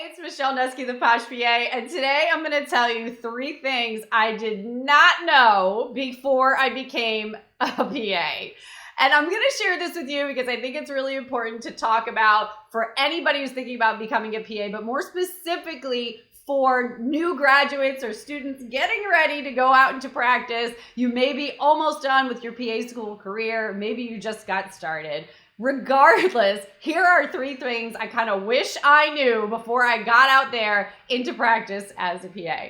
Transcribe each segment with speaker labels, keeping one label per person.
Speaker 1: It's Michelle Nusky, the Posh PA, and today I'm going to tell you 3 things I did not know before I became a PA. And I'm going to share this with you because I think it's really important to talk about for anybody who's thinking about becoming a PA, but more specifically for new graduates or students getting ready to go out into practice. You may be almost done with your PA school career. Maybe you just got started. Regardless, here are 3 things I kind of wish I knew before I got out there into practice as a PA.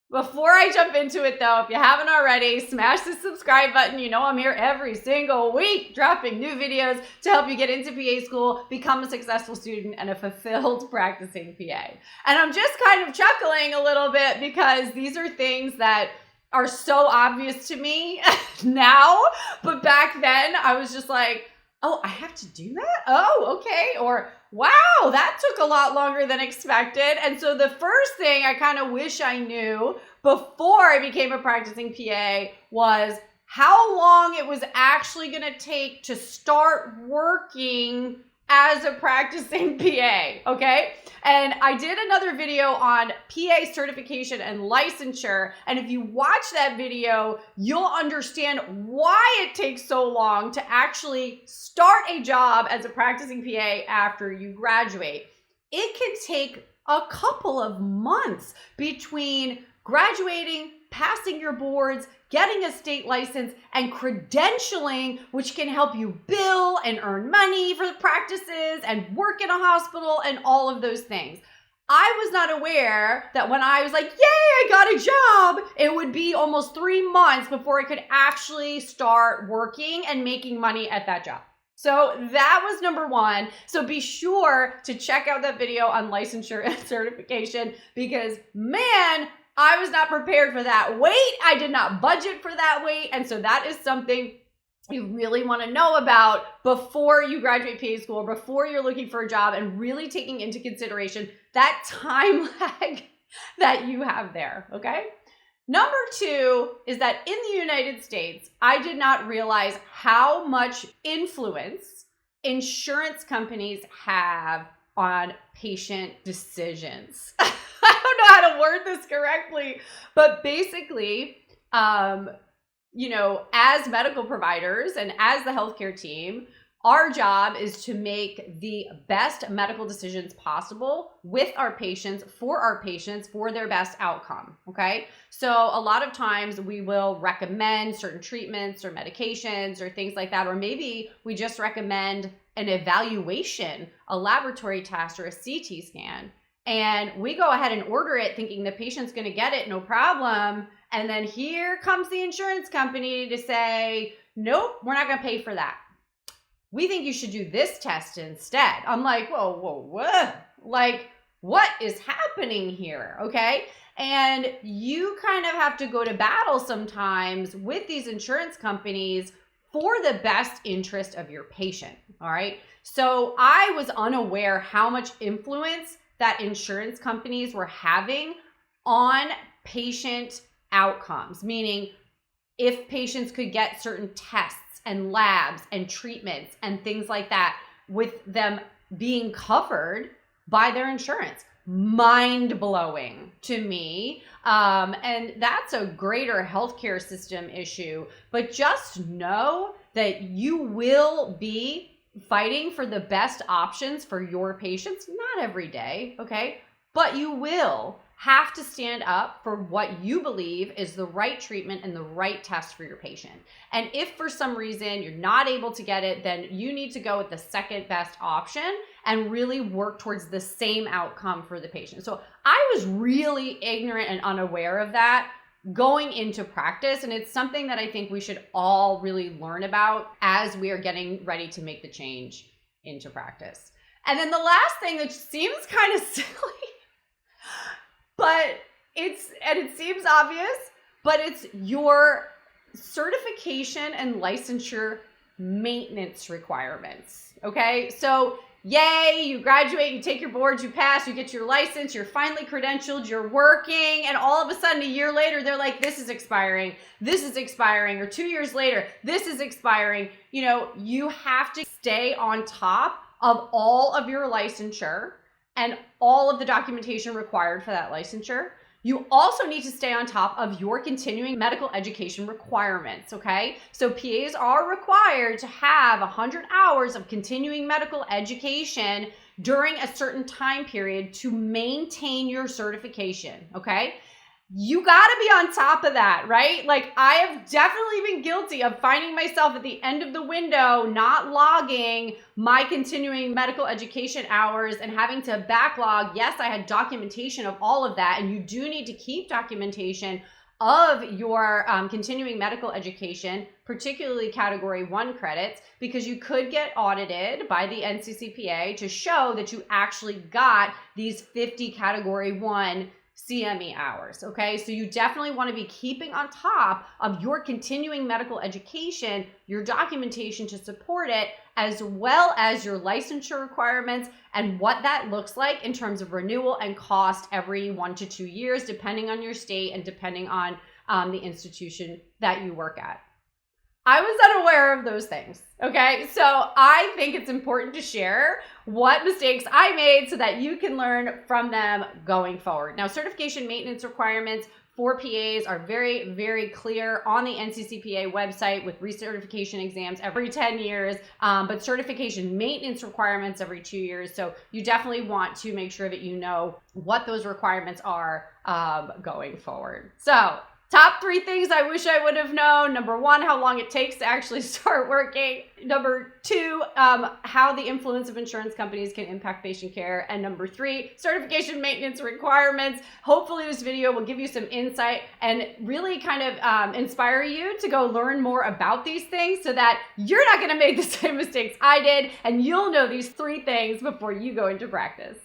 Speaker 1: Before I jump into it though, if you haven't already, smash the subscribe button. You know I'm here every single week dropping new videos to help you get into PA school, become a successful student, and a fulfilled practicing PA. And I'm just kind of chuckling a little bit because these are things that are so obvious to me now, but back then I was just like, oh, I have to do that? Oh, okay. Or, wow, that took a lot longer than expected. And so the first thing I kind of wish I knew before I became a practicing PA was how long it was actually going to take to start working as a practicing PA, okay? And I did another video on PA certification and licensure, and if you watch that video, you'll understand why it takes so long to actually start a job as a practicing PA after you graduate. It can take a couple of months between graduating, passing your boards, getting a state license, and credentialing, which can help you bill and earn money for the practices and work in a hospital and all of those things. I was not aware that when I was like, yay, I got a job, it would be almost 3 months before I could actually start working and making money at that job. So that was number 1. So be sure to check out that video on licensure and certification because, man, I was not prepared for that wait. I did not budget for that wait. And so that is something you really want to know about before you graduate PA school, before you're looking for a job, and really taking into consideration that time lag that you have there, okay? Number 2 is that in the United States, I did not realize how much influence insurance companies have on patient decisions. I don't know how to word this correctly, but basically, as medical providers and as the healthcare team, our job is to make the best medical decisions possible with our patients, for their best outcome, okay? So a lot of times we will recommend certain treatments or medications or things like that, or maybe we just recommend an evaluation, a laboratory test or a CT scan. And we go ahead and order it thinking the patient's going to get it, no problem. And then here comes the insurance company to say, nope, we're not going to pay for that. We think you should do this test instead. I'm like, whoa. Like, what is happening here? Okay. And you kind of have to go to battle sometimes with these insurance companies for the best interest of your patient. All right. So I was unaware how much influence that insurance companies were having on patient outcomes, meaning if patients could get certain tests and labs and treatments and things like that with them being covered by their insurance. Mind-blowing to me. And that's a greater healthcare system issue. But just know that you will be fighting for the best options for your patients, not every day, okay? But you will have to stand up for what you believe is the right treatment and the right test for your patient. And if for some reason you're not able to get it, then you need to go with the second best option and really work towards the same outcome for the patient. So I was really ignorant and unaware of that going into practice. And it's something that I think we should all really learn about as we are getting ready to make the change into practice. And then the last thing that seems kind of silly, but it seems obvious, but it's your certification and licensure maintenance requirements. Okay. So yay, you graduate, you take your boards, you pass, you get your license, you're finally credentialed, you're working, and all of a sudden a year later, they're like, this is expiring, or 2 years later, this is expiring. You have to stay on top of all of your licensure and all of the documentation required for that licensure. You also need to stay on top of your continuing medical education requirements, okay? So PAs are required to have 100 hours of continuing medical education during a certain time period to maintain your certification, okay? You gotta be on top of that, right? Like, I have definitely been guilty of finding myself at the end of the window not logging my continuing medical education hours and having to backlog. Yes, I had documentation of all of that, and you do need to keep documentation of your continuing medical education, particularly Category 1 credits, because you could get audited by the NCCPA to show that you actually got these 50 Category 1 CME hours, okay? So you definitely want to be keeping on top of your continuing medical education, your documentation to support it, as well as your licensure requirements and what that looks like in terms of renewal and cost every 1 to 2 years, depending on your state and depending on the institution that you work at. I was unaware of those things, okay? So I think it's important to share what mistakes I made so that you can learn from them going forward. Now, certification maintenance requirements for PAs are very, very clear on the NCCPA website, with recertification exams every 10 years, but certification maintenance requirements every 2 years. So you definitely want to make sure that you know what those requirements are going forward. So top 3 things I wish I would have known. Number 1, how long it takes to actually start working. Number 2, how the influence of insurance companies can impact patient care. And number 3, certification maintenance requirements. Hopefully this video will give you some insight and really kind of inspire you to go learn more about these things so that you're not going to make the same mistakes I did, and you'll know these 3 things before you go into practice.